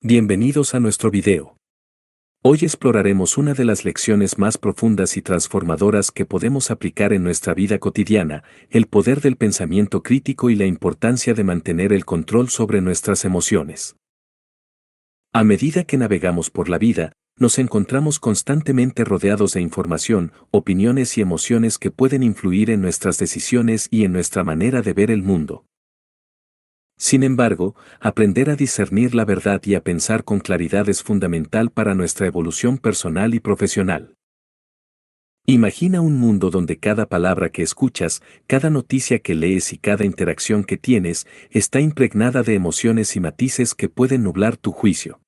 Bienvenidos a nuestro video. Hoy exploraremos una de las lecciones más profundas y transformadoras que podemos aplicar en nuestra vida cotidiana, el poder del pensamiento crítico y la importancia de mantener el control sobre nuestras emociones. A medida que navegamos por la vida, nos encontramos constantemente rodeados de información, opiniones y emociones que pueden influir en nuestras decisiones y en nuestra manera de ver el mundo. Sin embargo, aprender a discernir la verdad y a pensar con claridad es fundamental para nuestra evolución personal y profesional. Imagina un mundo donde cada palabra que escuchas, cada noticia que lees y cada interacción que tienes está impregnada de emociones y matices que pueden nublar tu juicio.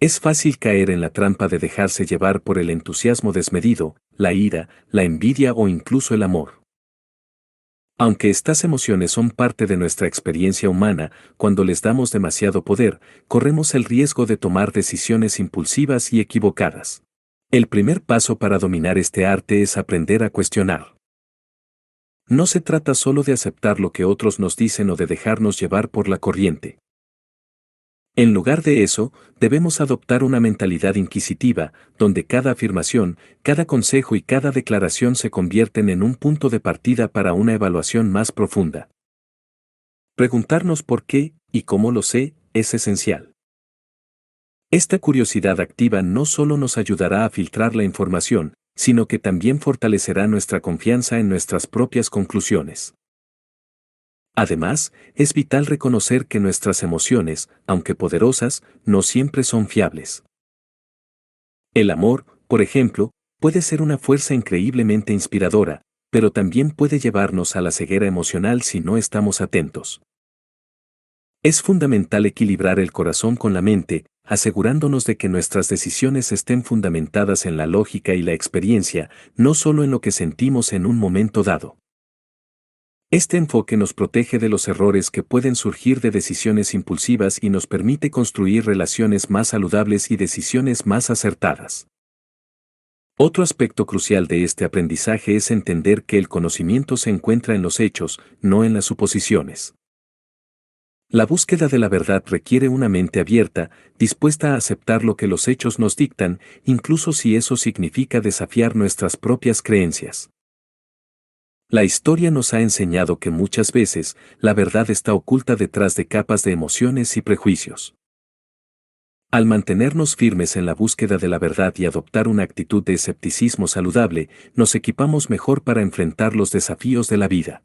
Es fácil caer en la trampa de dejarse llevar por el entusiasmo desmedido, la ira, la envidia o incluso el amor. Aunque estas emociones son parte de nuestra experiencia humana, cuando les damos demasiado poder, corremos el riesgo de tomar decisiones impulsivas y equivocadas. El primer paso para dominar este arte es aprender a cuestionar. No se trata solo de aceptar lo que otros nos dicen o de dejarnos llevar por la corriente. En lugar de eso, debemos adoptar una mentalidad inquisitiva, donde cada afirmación, cada consejo y cada declaración se convierten en un punto de partida para una evaluación más profunda. Preguntarnos por qué y cómo lo sé es esencial. Esta curiosidad activa no solo nos ayudará a filtrar la información, sino que también fortalecerá nuestra confianza en nuestras propias conclusiones. Además, es vital reconocer que nuestras emociones, aunque poderosas, no siempre son fiables. El amor, por ejemplo, puede ser una fuerza increíblemente inspiradora, pero también puede llevarnos a la ceguera emocional si no estamos atentos. Es fundamental equilibrar el corazón con la mente, asegurándonos de que nuestras decisiones estén fundamentadas en la lógica y la experiencia, no solo en lo que sentimos en un momento dado. Este enfoque nos protege de los errores que pueden surgir de decisiones impulsivas y nos permite construir relaciones más saludables y decisiones más acertadas. Otro aspecto crucial de este aprendizaje es entender que el conocimiento se encuentra en los hechos, no en las suposiciones. La búsqueda de la verdad requiere una mente abierta, dispuesta a aceptar lo que los hechos nos dictan, incluso si eso significa desafiar nuestras propias creencias. La historia nos ha enseñado que muchas veces, la verdad está oculta detrás de capas de emociones y prejuicios. Al mantenernos firmes en la búsqueda de la verdad y adoptar una actitud de escepticismo saludable, nos equipamos mejor para enfrentar los desafíos de la vida.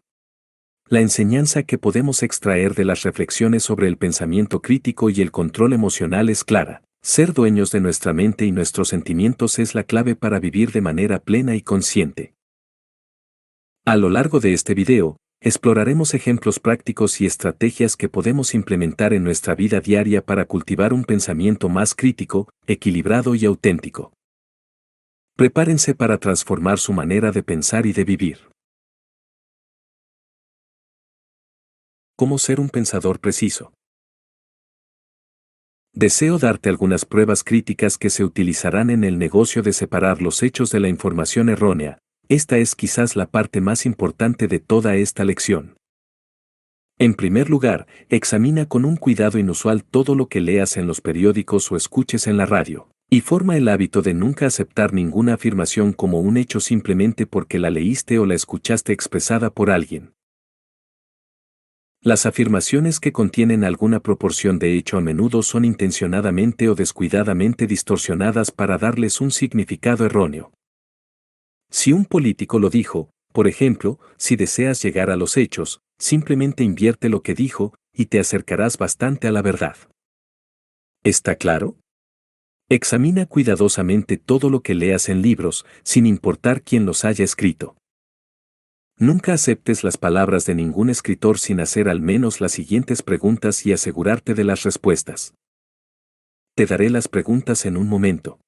La enseñanza que podemos extraer de las reflexiones sobre el pensamiento crítico y el control emocional es clara. Ser dueños de nuestra mente y nuestros sentimientos es la clave para vivir de manera plena y consciente. A lo largo de este video, exploraremos ejemplos prácticos y estrategias que podemos implementar en nuestra vida diaria para cultivar un pensamiento más crítico, equilibrado y auténtico. Prepárense para transformar su manera de pensar y de vivir. ¿Cómo ser un pensador preciso? Deseo darte algunas pruebas críticas que se utilizarán en el negocio de separar los hechos de la información errónea. Esta es quizás la parte más importante de toda esta lección. En primer lugar, examina con un cuidado inusual todo lo que leas en los periódicos o escuches en la radio, y forma el hábito de nunca aceptar ninguna afirmación como un hecho simplemente porque la leíste o la escuchaste expresada por alguien. Las afirmaciones que contienen alguna proporción de hecho a menudo son intencionadamente o descuidadamente distorsionadas para darles un significado erróneo. Si un político lo dijo, por ejemplo, si deseas llegar a los hechos, simplemente invierte lo que dijo y te acercarás bastante a la verdad. ¿Está claro? Examina cuidadosamente todo lo que leas en libros, sin importar quién los haya escrito. Nunca aceptes las palabras de ningún escritor sin hacer al menos las siguientes preguntas y asegurarte de las respuestas. Te daré las preguntas en un momento.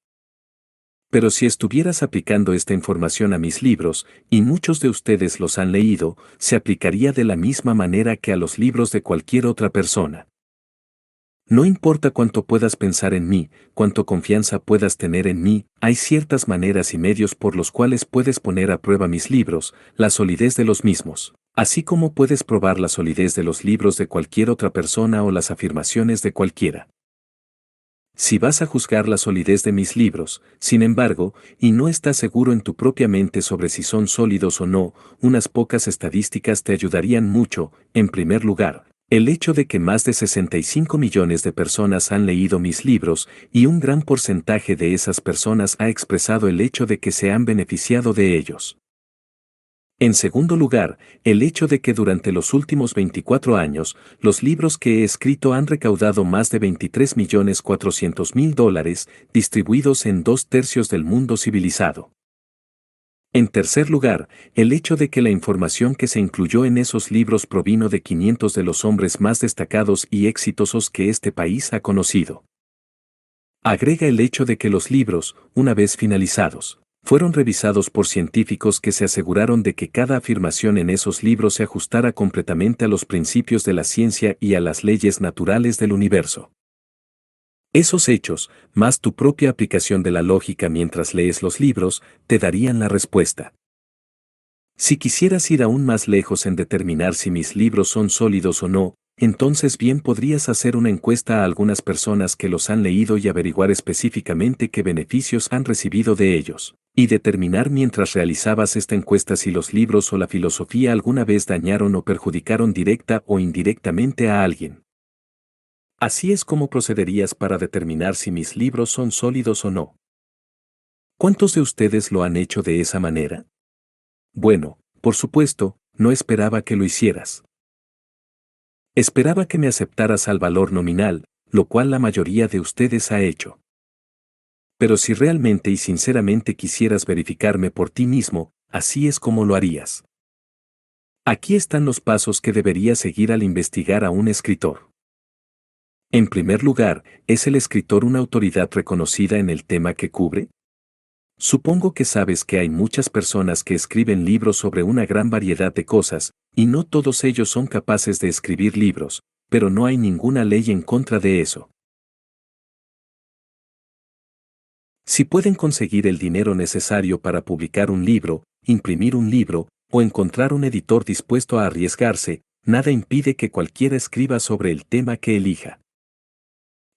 Pero si estuvieras aplicando esta información a mis libros, y muchos de ustedes los han leído, se aplicaría de la misma manera que a los libros de cualquier otra persona. No importa cuánto puedas pensar en mí, cuánto confianza puedas tener en mí, hay ciertas maneras y medios por los cuales puedes poner a prueba mis libros, la solidez de los mismos, así como puedes probar la solidez de los libros de cualquier otra persona o las afirmaciones de cualquiera. Si vas a juzgar la solidez de mis libros, sin embargo, y no estás seguro en tu propia mente sobre si son sólidos o no, unas pocas estadísticas te ayudarían mucho. En primer lugar, el hecho de que más de 65 millones de personas han leído mis libros y un gran porcentaje de esas personas ha expresado el hecho de que se han beneficiado de ellos. En segundo lugar, el hecho de que durante los últimos 24 años, los libros que he escrito han recaudado más de $23.400.000, distribuidos en 2/3 del mundo civilizado. En tercer lugar, el hecho de que la información que se incluyó en esos libros provino de 500 de los hombres más destacados y exitosos que este país ha conocido. Agrega el hecho de que los libros, una vez finalizados, fueron revisados por científicos que se aseguraron de que cada afirmación en esos libros se ajustara completamente a los principios de la ciencia y a las leyes naturales del universo. Esos hechos, más tu propia aplicación de la lógica mientras lees los libros, te darían la respuesta. Si quisieras ir aún más lejos en determinar si mis libros son sólidos o no, entonces bien podrías hacer una encuesta a algunas personas que los han leído y averiguar específicamente qué beneficios han recibido de ellos, y determinar mientras realizabas esta encuesta si los libros o la filosofía alguna vez dañaron o perjudicaron directa o indirectamente a alguien. Así es como procederías para determinar si mis libros son sólidos o no. ¿Cuántos de ustedes lo han hecho de esa manera? Bueno, por supuesto, no esperaba que lo hicieras. Esperaba que me aceptaras al valor nominal, lo cual la mayoría de ustedes ha hecho. Pero si realmente y sinceramente quisieras verificarme por ti mismo, así es como lo harías. Aquí están los pasos que deberías seguir al investigar a un escritor. En primer lugar, ¿es el escritor una autoridad reconocida en el tema que cubre? Supongo que sabes que hay muchas personas que escriben libros sobre una gran variedad de cosas, y no todos ellos son capaces de escribir libros, pero no hay ninguna ley en contra de eso. Si pueden conseguir el dinero necesario para publicar un libro, imprimir un libro, o encontrar un editor dispuesto a arriesgarse, nada impide que cualquiera escriba sobre el tema que elija.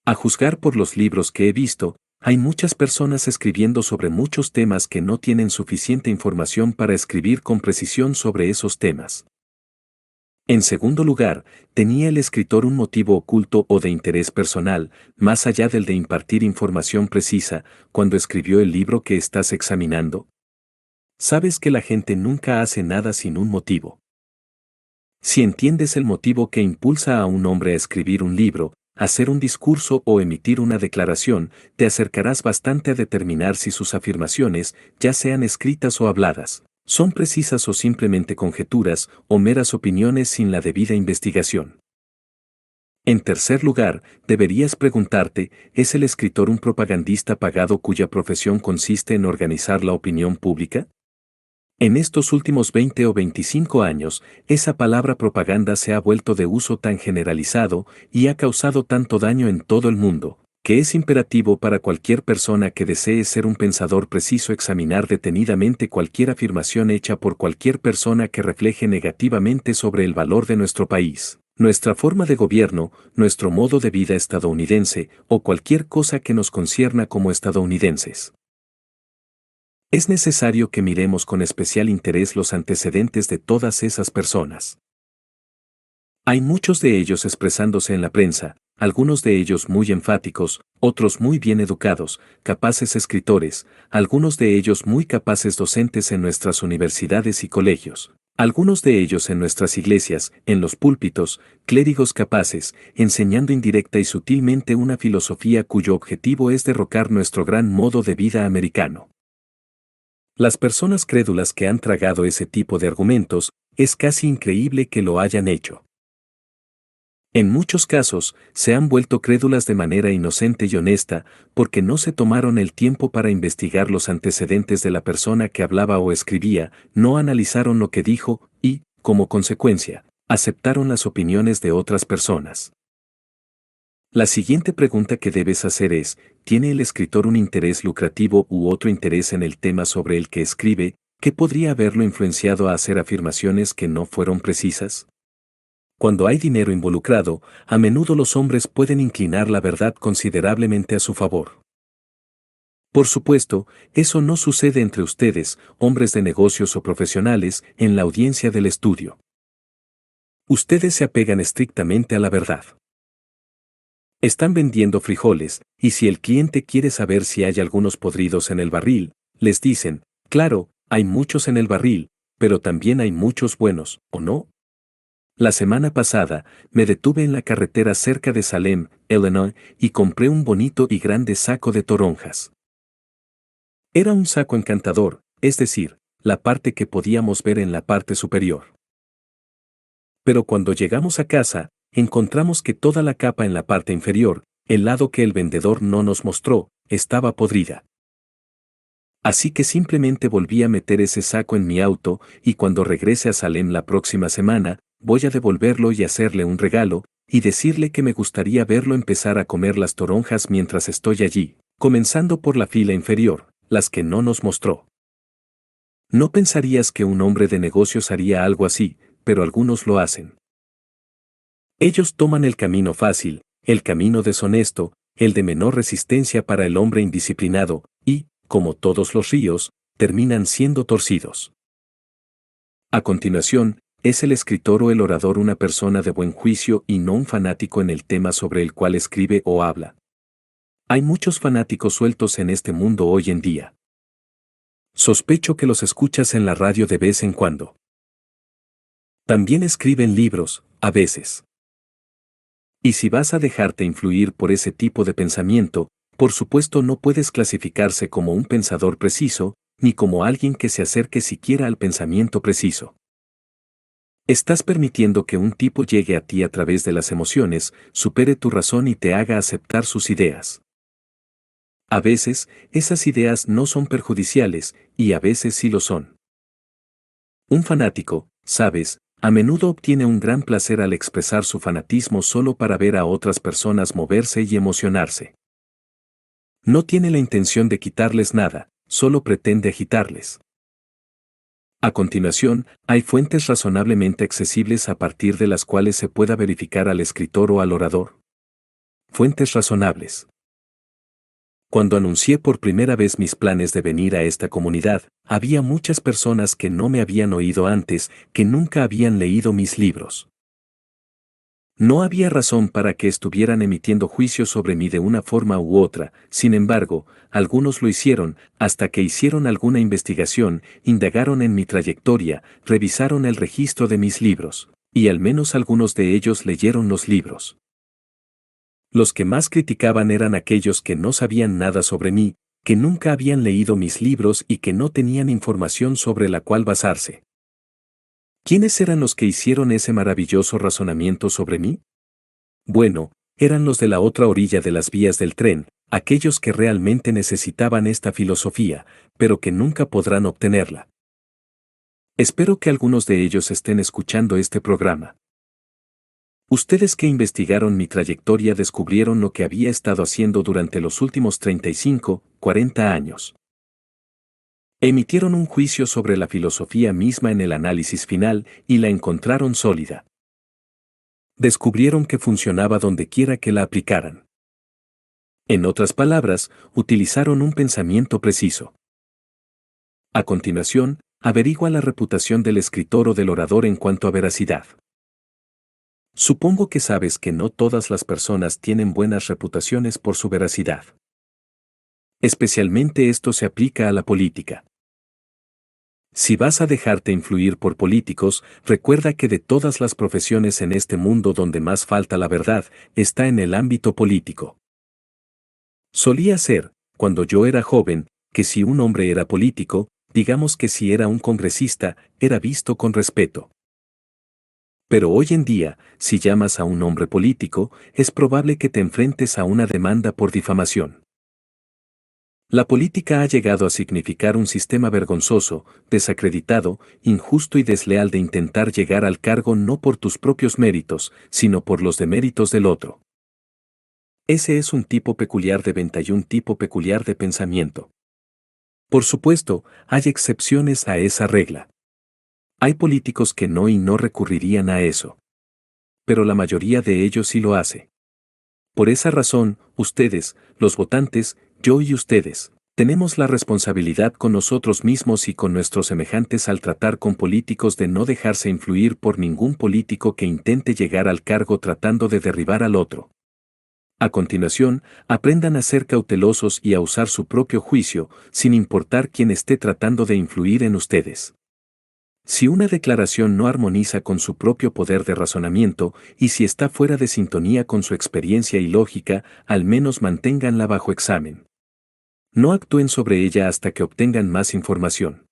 A juzgar por los libros que he visto, hay muchas personas escribiendo sobre muchos temas que no tienen suficiente información para escribir con precisión sobre esos temas. En segundo lugar, ¿tenía el escritor un motivo oculto o de interés personal, más allá del de impartir información precisa, cuando escribió el libro que estás examinando? Sabes que la gente nunca hace nada sin un motivo. Si entiendes el motivo que impulsa a un hombre a escribir un libro, hacer un discurso o emitir una declaración, te acercarás bastante a determinar si sus afirmaciones, ya sean escritas o habladas, son precisas o simplemente conjeturas o meras opiniones sin la debida investigación. En tercer lugar, deberías preguntarte, ¿es el escritor un propagandista pagado cuya profesión consiste en organizar la opinión pública? En estos últimos 20 o 25 años, esa palabra propaganda se ha vuelto de uso tan generalizado y ha causado tanto daño en todo el mundo, que es imperativo para cualquier persona que desee ser un pensador preciso examinar detenidamente cualquier afirmación hecha por cualquier persona que refleje negativamente sobre el valor de nuestro país, nuestra forma de gobierno, nuestro modo de vida estadounidense o cualquier cosa que nos concierna como estadounidenses. Es necesario que miremos con especial interés los antecedentes de todas esas personas. Hay muchos de ellos expresándose en la prensa, algunos de ellos muy enfáticos, otros muy bien educados, capaces escritores, algunos de ellos muy capaces docentes en nuestras universidades y colegios, algunos de ellos en nuestras iglesias, en los púlpitos, clérigos capaces, enseñando indirecta y sutilmente una filosofía cuyo objetivo es derrocar nuestro gran modo de vida americano. Las personas crédulas que han tragado ese tipo de argumentos, es casi increíble que lo hayan hecho. En muchos casos, se han vuelto crédulas de manera inocente y honesta, porque no se tomaron el tiempo para investigar los antecedentes de la persona que hablaba o escribía, no analizaron lo que dijo y, como consecuencia, aceptaron las opiniones de otras personas. La siguiente pregunta que debes hacer es, ¿tiene el escritor un interés lucrativo u otro interés en el tema sobre el que escribe, que podría haberlo influenciado a hacer afirmaciones que no fueron precisas? Cuando hay dinero involucrado, a menudo los hombres pueden inclinar la verdad considerablemente a su favor. Por supuesto, eso no sucede entre ustedes, hombres de negocios o profesionales, en la audiencia del estudio. Ustedes se apegan estrictamente a la verdad. Están vendiendo frijoles, y si el cliente quiere saber si hay algunos podridos en el barril, les dicen, claro, hay muchos en el barril, pero también hay muchos buenos, ¿o no? La semana pasada, me detuve en la carretera cerca de Salem, Illinois, y compré un bonito y grande saco de toronjas. Era un saco encantador, es decir, la parte que podíamos ver en la parte superior. Pero cuando llegamos a casa, encontramos que toda la capa en la parte inferior, el lado que el vendedor no nos mostró, estaba podrida. Así que simplemente volví a meter ese saco en mi auto y cuando regrese a Salem la próxima semana, voy a devolverlo y hacerle un regalo, y decirle que me gustaría verlo empezar a comer las toronjas mientras estoy allí, comenzando por la fila inferior, las que no nos mostró. No pensarías que un hombre de negocios haría algo así, pero algunos lo hacen. Ellos toman el camino fácil, el camino deshonesto, el de menor resistencia para el hombre indisciplinado, y, como todos los ríos, terminan siendo torcidos. A continuación, ¿es el escritor o el orador una persona de buen juicio y no un fanático en el tema sobre el cual escribe o habla? Hay muchos fanáticos sueltos en este mundo hoy en día. Sospecho que los escuchas en la radio de vez en cuando. También escriben libros, a veces. Y si vas a dejarte influir por ese tipo de pensamiento, por supuesto no puedes clasificarse como un pensador preciso, ni como alguien que se acerque siquiera al pensamiento preciso. Estás permitiendo que un tipo llegue a ti a través de las emociones, supere tu razón y te haga aceptar sus ideas. A veces, esas ideas no son perjudiciales, y a veces sí lo son. Un fanático, sabes, a menudo obtiene un gran placer al expresar su fanatismo solo para ver a otras personas moverse y emocionarse. No tiene la intención de quitarles nada, solo pretende agitarles. A continuación, hay fuentes razonablemente accesibles a partir de las cuales se pueda verificar al escritor o al orador. Fuentes razonables. Cuando anuncié por primera vez mis planes de venir a esta comunidad, había muchas personas que no me habían oído antes, que nunca habían leído mis libros. No había razón para que estuvieran emitiendo juicios sobre mí de una forma u otra, sin embargo, algunos lo hicieron, hasta que hicieron alguna investigación, indagaron en mi trayectoria, revisaron el registro de mis libros, y al menos algunos de ellos leyeron los libros. Los que más criticaban eran aquellos que no sabían nada sobre mí, que nunca habían leído mis libros y que no tenían información sobre la cual basarse. ¿Quiénes eran los que hicieron ese maravilloso razonamiento sobre mí? Bueno, eran los de la otra orilla de las vías del tren, aquellos que realmente necesitaban esta filosofía, pero que nunca podrán obtenerla. Espero que algunos de ellos estén escuchando este programa. Ustedes que investigaron mi trayectoria descubrieron lo que había estado haciendo durante los últimos 35, 40 años. Emitieron un juicio sobre la filosofía misma en el análisis final y la encontraron sólida. Descubrieron que funcionaba donde quiera que la aplicaran. En otras palabras, utilizaron un pensamiento preciso. A continuación, averigua la reputación del escritor o del orador en cuanto a veracidad. Supongo que sabes que no todas las personas tienen buenas reputaciones por su veracidad. Especialmente esto se aplica a la política. Si vas a dejarte influir por políticos, recuerda que de todas las profesiones en este mundo donde más falta la verdad, está en el ámbito político. Solía ser, cuando yo era joven, que si un hombre era político, digamos que si era un congresista, era visto con respeto. Pero hoy en día, si llamas a un hombre político, es probable que te enfrentes a una demanda por difamación. La política ha llegado a significar un sistema vergonzoso, desacreditado, injusto y desleal de intentar llegar al cargo no por tus propios méritos, sino por los deméritos del otro. Ese es un tipo peculiar de venta y un tipo peculiar de pensamiento. Por supuesto, hay excepciones a esa regla. Hay políticos que no y no recurrirían a eso. pero la mayoría de ellos sí lo hace. Por esa razón, ustedes, los votantes, yo y ustedes, tenemos la responsabilidad con nosotros mismos y con nuestros semejantes al tratar con políticos de no dejarse influir por ningún político que intente llegar al cargo tratando de derribar al otro. A continuación, aprendan a ser cautelosos y a usar su propio juicio, sin importar quién esté tratando de influir en ustedes. Si una declaración no armoniza con su propio poder de razonamiento y si está fuera de sintonía con su experiencia y lógica, al menos manténganla bajo examen. No actúen sobre ella hasta que obtengan más información.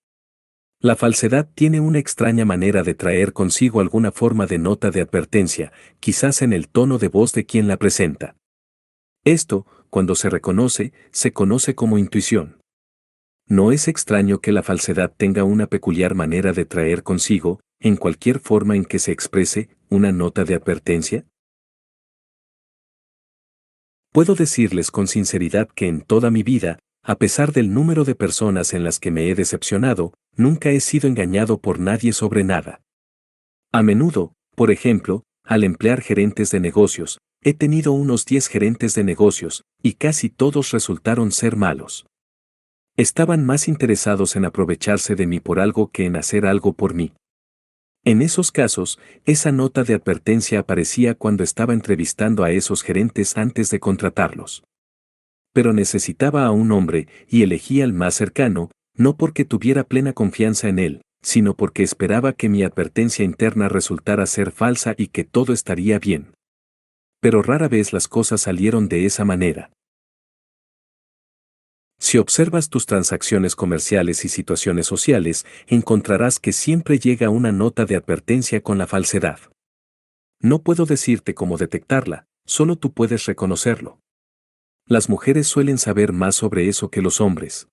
La falsedad tiene una extraña manera de traer consigo alguna forma de nota de advertencia, quizás en el tono de voz de quien la presenta. Esto, cuando se conoce como intuición. No es extraño que la falsedad tenga una peculiar manera de traer consigo, en cualquier forma en que se exprese, una nota de advertencia. Puedo decirles con sinceridad que en toda mi vida, a pesar del número de personas en las que me he decepcionado, nunca he sido engañado por nadie sobre nada. A menudo, por ejemplo, al emplear gerentes de negocios, he tenido unos 10 gerentes de negocios, y casi todos resultaron ser malos. Estaban más interesados en aprovecharse de mí por algo que en hacer algo por mí. En esos casos, esa nota de advertencia aparecía cuando estaba entrevistando a esos gerentes antes de contratarlos. Pero necesitaba a un hombre y elegí al más cercano, no porque tuviera plena confianza en él, sino porque esperaba que mi advertencia interna resultara ser falsa y que todo estaría bien. Pero rara vez las cosas salieron de esa manera. Si observas tus transacciones comerciales y situaciones sociales, encontrarás que siempre llega una nota de advertencia con la falsedad. No puedo decirte cómo detectarla, solo tú puedes reconocerlo. Las mujeres suelen saber más sobre eso que los hombres.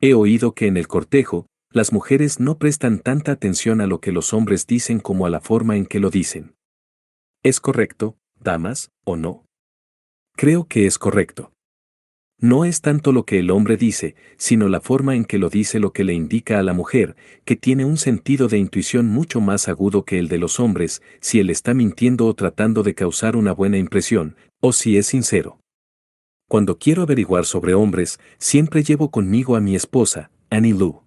He oído que en el cortejo, las mujeres no prestan tanta atención a lo que los hombres dicen como a la forma en que lo dicen. ¿Es correcto, damas, o no? Creo que es correcto. No es tanto lo que el hombre dice, sino la forma en que lo dice lo que le indica a la mujer, que tiene un sentido de intuición mucho más agudo que el de los hombres, si él está mintiendo o tratando de causar una buena impresión, o si es sincero. Cuando quiero averiguar sobre hombres, siempre llevo conmigo a mi esposa, Annie Lou.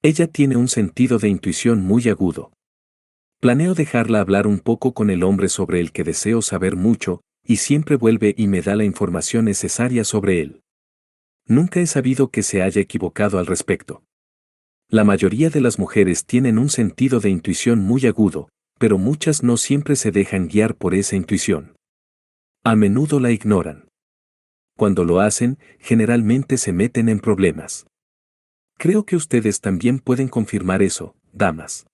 Ella tiene un sentido de intuición muy agudo. Planeo dejarla hablar un poco con el hombre sobre el que deseo saber mucho, y siempre vuelve y me da la información necesaria sobre él. Nunca he sabido que se haya equivocado al respecto. La mayoría de las mujeres tienen un sentido de intuición muy agudo, pero muchas no siempre se dejan guiar por esa intuición. A menudo la ignoran. Cuando lo hacen, generalmente se meten en problemas. Creo que ustedes también pueden confirmar eso, damas.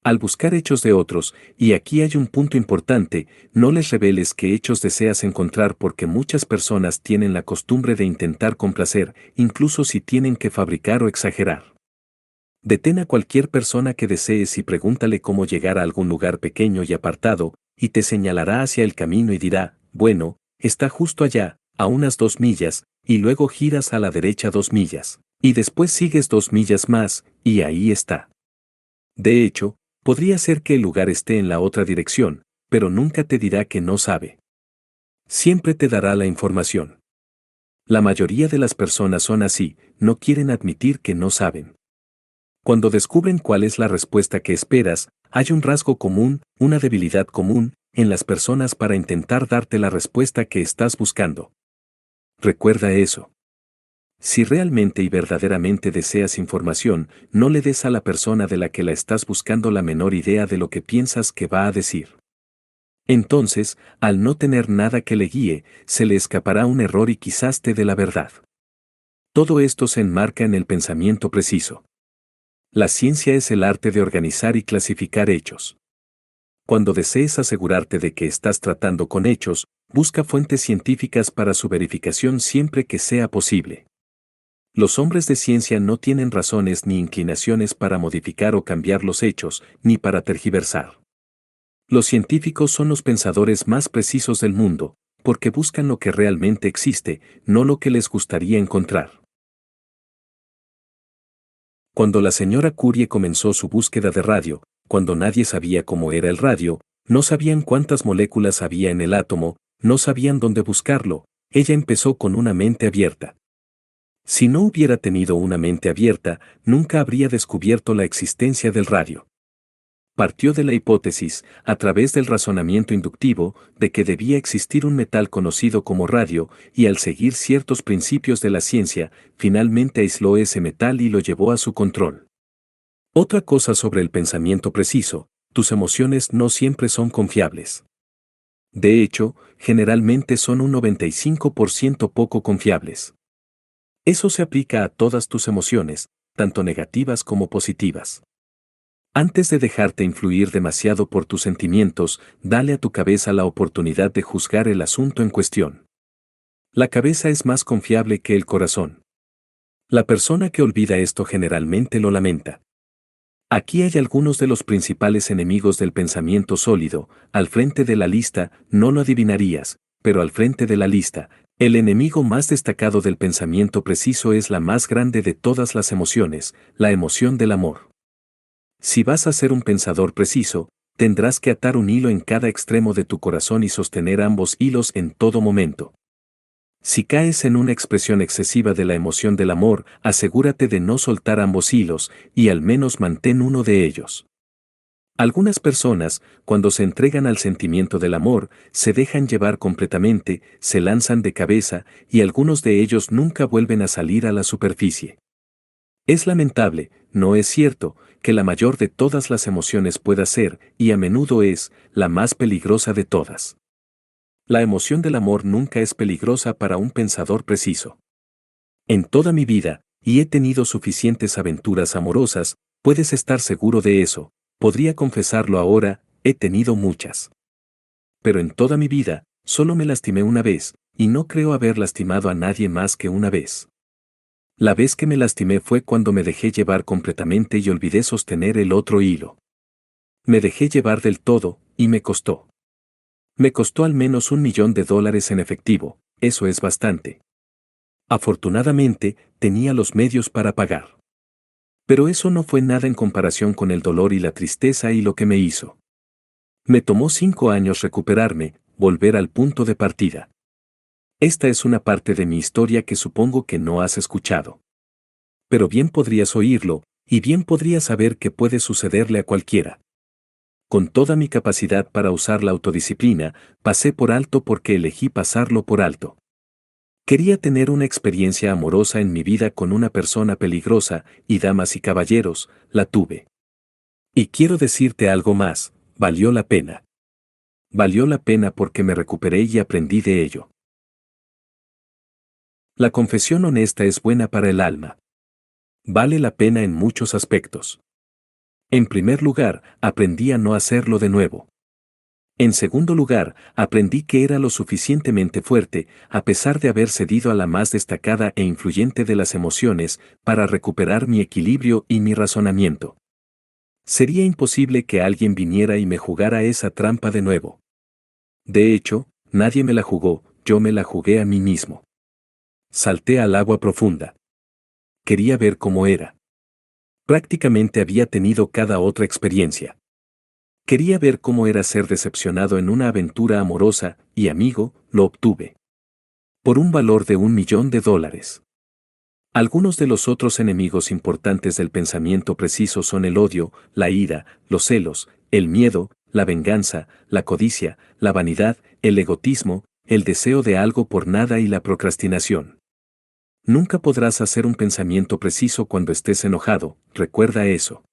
Al buscar hechos de otros, y aquí hay un punto importante, no les reveles qué hechos deseas encontrar porque muchas personas tienen la costumbre de intentar complacer, incluso si tienen que fabricar o exagerar. Detén a cualquier persona que desees y pregúntale cómo llegar a algún lugar pequeño y apartado, y te señalará hacia el camino y dirá, bueno, está justo allá, a unas 2 millas, y luego giras a la derecha 2 millas, y después sigues 2 millas más, y ahí está. De hecho, podría ser que el lugar esté en la otra dirección, pero nunca te dirá que no sabe. Siempre te dará la información. La mayoría de las personas son así, no quieren admitir que no saben. Cuando descubren cuál es la respuesta que esperas, hay un rasgo común, una debilidad común, en las personas para intentar darte la respuesta que estás buscando. Recuerda eso. Si realmente y verdaderamente deseas información, no le des a la persona de la que la estás buscando la menor idea de lo que piensas que va a decir. Entonces, al no tener nada que le guíe, se le escapará un error y quizás te dé la verdad. Todo esto se enmarca en el pensamiento preciso. La ciencia es el arte de organizar y clasificar hechos. Cuando desees asegurarte de que estás tratando con hechos, busca fuentes científicas para su verificación siempre que sea posible. Los hombres de ciencia no tienen razones ni inclinaciones para modificar o cambiar los hechos, ni para tergiversar. Los científicos son los pensadores más precisos del mundo, porque buscan lo que realmente existe, no lo que les gustaría encontrar. Cuando la señora Curie comenzó su búsqueda de radio, cuando nadie sabía cómo era el radio, No sabían cuántas moléculas había en el átomo, no sabían dónde buscarlo. Ella empezó con una mente abierta. Si no hubiera tenido una mente abierta, nunca habría descubierto la existencia del radio. Partió de la hipótesis, a través del razonamiento inductivo, de que debía existir un metal conocido como radio, y al seguir ciertos principios de la ciencia, finalmente aisló ese metal y lo llevó a su control. Otra cosa sobre el pensamiento preciso: tus emociones no siempre son confiables. De hecho, generalmente son un 95% poco confiables. Eso se aplica a todas tus emociones, tanto negativas como positivas. Antes de dejarte influir demasiado por tus sentimientos, dale a tu cabeza la oportunidad de juzgar el asunto en cuestión. La cabeza es más confiable que el corazón. La persona que olvida esto generalmente lo lamenta. Aquí hay algunos de los principales enemigos del pensamiento sólido. Al frente de la lista, no lo adivinarías, pero al frente de la lista, el enemigo más destacado del pensamiento preciso es la más grande de todas las emociones, la emoción del amor. Si vas a ser un pensador preciso, tendrás que atar un hilo en cada extremo de tu corazón y sostener ambos hilos en todo momento. Si caes en una expresión excesiva de la emoción del amor, asegúrate de no soltar ambos hilos, y al menos mantén uno de ellos. Algunas personas, cuando se entregan al sentimiento del amor, se dejan llevar completamente, se lanzan de cabeza, y algunos de ellos nunca vuelven a salir a la superficie. Es lamentable, ¿no es cierto?, que la mayor de todas las emociones pueda ser, y a menudo es, la más peligrosa de todas. La emoción del amor nunca es peligrosa para un pensador preciso. En toda mi vida, y he tenido suficientes aventuras amorosas, puedes estar seguro de eso, podría confesarlo ahora, he tenido muchas. Pero en toda mi vida, solo me lastimé una vez, y no creo haber lastimado a nadie más que una vez. La vez que me lastimé fue cuando me dejé llevar completamente y olvidé sostener el otro hilo. Me dejé llevar del todo, y me costó. Me costó al menos $1.000.000 en efectivo, eso es bastante. Afortunadamente, tenía los medios para pagar. Pero eso no fue nada en comparación con el dolor y la tristeza y lo que me hizo. Me tomó 5 años recuperarme, volver al punto de partida. Esta es una parte de mi historia que supongo que no has escuchado. Pero bien podrías oírlo, y bien podrías saber que puede sucederle a cualquiera. Con toda mi capacidad para usar la autodisciplina, pasé por alto porque elegí pasarlo por alto. Quería tener una experiencia amorosa en mi vida con una persona peligrosa, y damas y caballeros, la tuve. Y quiero decirte algo más, valió la pena. Valió la pena porque me recuperé y aprendí de ello. La confesión honesta es buena para el alma. Vale la pena en muchos aspectos. En primer lugar, aprendí a no hacerlo de nuevo. En segundo lugar, aprendí que era lo suficientemente fuerte, a pesar de haber cedido a la más destacada e influyente de las emociones, para recuperar mi equilibrio y mi razonamiento. Sería imposible que alguien viniera y me jugara esa trampa de nuevo. De hecho, nadie me la jugó, yo me la jugué a mí mismo. Salté al agua profunda. Quería ver cómo era. Prácticamente había tenido cada otra experiencia. Quería ver cómo era ser decepcionado en una aventura amorosa, y amigo, lo obtuve. Por un valor de $1.000.000. Algunos de los otros enemigos importantes del pensamiento preciso son el odio, la ira, los celos, el miedo, la venganza, la codicia, la vanidad, el egoísmo, el deseo de algo por nada y la procrastinación. Nunca podrás hacer un pensamiento preciso cuando estés enojado, recuerda eso.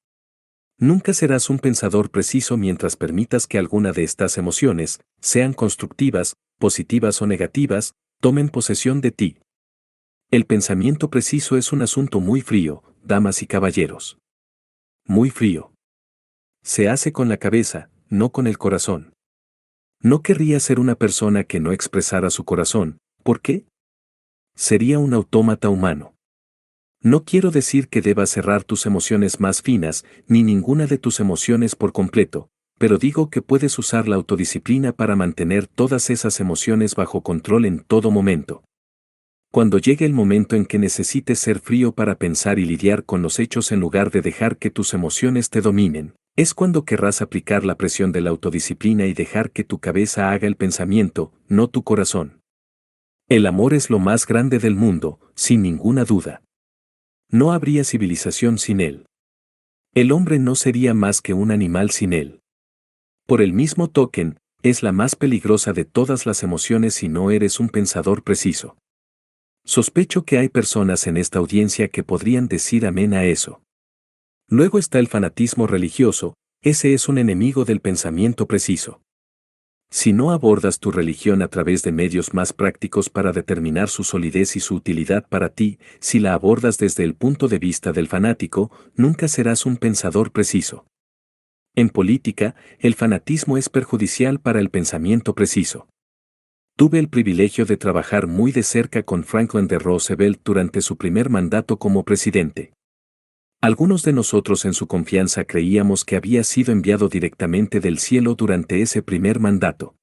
Nunca serás un pensador preciso mientras permitas que alguna de estas emociones, sean constructivas, positivas o negativas, tomen posesión de ti. El pensamiento preciso es un asunto muy frío, damas y caballeros. Muy frío. Se hace con la cabeza, no con el corazón. No querría ser una persona que no expresara su corazón, ¿por qué? Sería un autómata humano. No quiero decir que debas cerrar tus emociones más finas, ni ninguna de tus emociones por completo, pero digo que puedes usar la autodisciplina para mantener todas esas emociones bajo control en todo momento. Cuando llegue el momento en que necesites ser frío para pensar y lidiar con los hechos en lugar de dejar que tus emociones te dominen, es cuando querrás aplicar la presión de la autodisciplina y dejar que tu cabeza haga el pensamiento, no tu corazón. El amor es lo más grande del mundo, sin ninguna duda. No habría civilización sin él. El hombre no sería más que un animal sin él. Por el mismo token, es la más peligrosa de todas las emociones si no eres un pensador preciso. Sospecho que hay personas en esta audiencia que podrían decir amén a eso. Luego está el fanatismo religioso, ese es un enemigo del pensamiento preciso. Si no abordas tu religión a través de medios más prácticos para determinar su solidez y su utilidad para ti, si la abordas desde el punto de vista del fanático, nunca serás un pensador preciso. En política, el fanatismo es perjudicial para el pensamiento preciso. Tuve el privilegio de trabajar muy de cerca con Franklin D. Roosevelt durante su primer mandato como presidente. Algunos de nosotros en su confianza creíamos que había sido enviado directamente del cielo durante ese primer mandato.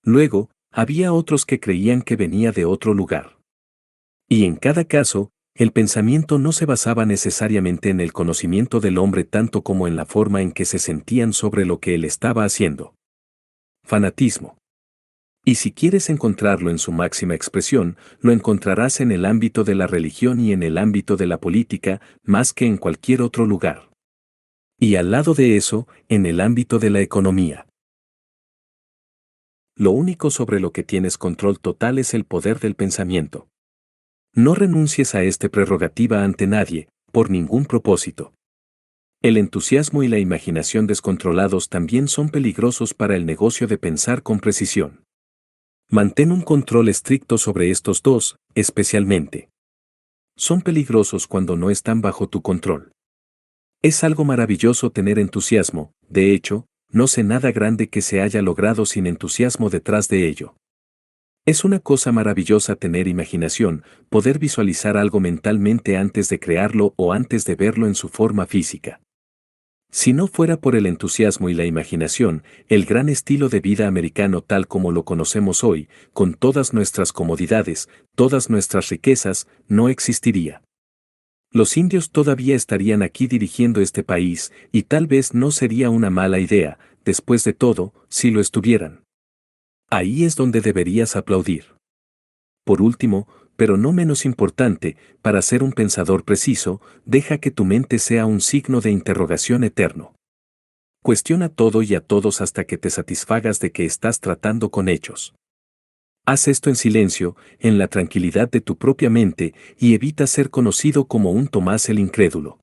Luego, había otros que creían que venía de otro lugar. Y en cada caso, el pensamiento no se basaba necesariamente en el conocimiento del hombre tanto como en la forma en que se sentían sobre lo que él estaba haciendo. Fanatismo. Y si quieres encontrarlo en su máxima expresión, lo encontrarás en el ámbito de la religión y en el ámbito de la política, más que en cualquier otro lugar. Y al lado de eso, en el ámbito de la economía. Lo único sobre lo que tienes control total es el poder del pensamiento. No renuncies a esta prerrogativa ante nadie, por ningún propósito. El entusiasmo y la imaginación descontrolados también son peligrosos para el negocio de pensar con precisión. Mantén un control estricto sobre estos dos, especialmente. Son peligrosos cuando no están bajo tu control. Es algo maravilloso tener entusiasmo, de hecho, no sé nada grande que se haya logrado sin entusiasmo detrás de ello. Es una cosa maravillosa tener imaginación, poder visualizar algo mentalmente antes de crearlo o antes de verlo en su forma física. Si no fuera por el entusiasmo y la imaginación, el gran estilo de vida americano tal como lo conocemos hoy, con todas nuestras comodidades, todas nuestras riquezas, no existiría. Los indios todavía estarían aquí dirigiendo este país, y tal vez no sería una mala idea, después de todo, si lo estuvieran. Ahí es donde deberías aplaudir. Por último, pero no menos importante, para ser un pensador preciso, deja que tu mente sea un signo de interrogación eterno. Cuestiona todo y a todos hasta que te satisfagas de que estás tratando con hechos. Haz esto en silencio, en la tranquilidad de tu propia mente, y evita ser conocido como un Tomás el incrédulo.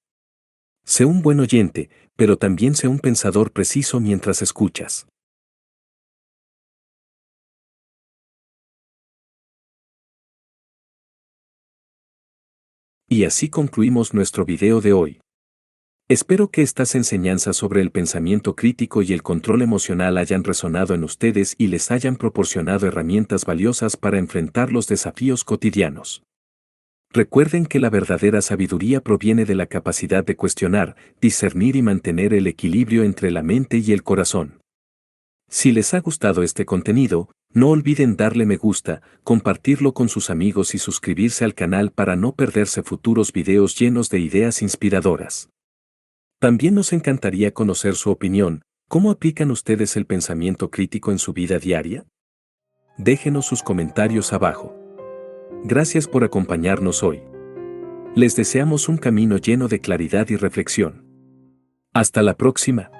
Sé un buen oyente, pero también sé un pensador preciso mientras escuchas. Y así concluimos nuestro video de hoy. Espero que estas enseñanzas sobre el pensamiento crítico y el control emocional hayan resonado en ustedes y les hayan proporcionado herramientas valiosas para enfrentar los desafíos cotidianos. Recuerden que la verdadera sabiduría proviene de la capacidad de cuestionar, discernir y mantener el equilibrio entre la mente y el corazón. Si les ha gustado este contenido, no olviden darle me gusta, compartirlo con sus amigos y suscribirse al canal para no perderse futuros videos llenos de ideas inspiradoras. También nos encantaría conocer su opinión. ¿Cómo aplican ustedes el pensamiento crítico en su vida diaria? Déjenos sus comentarios abajo. Gracias por acompañarnos hoy. Les deseamos un camino lleno de claridad y reflexión. Hasta la próxima.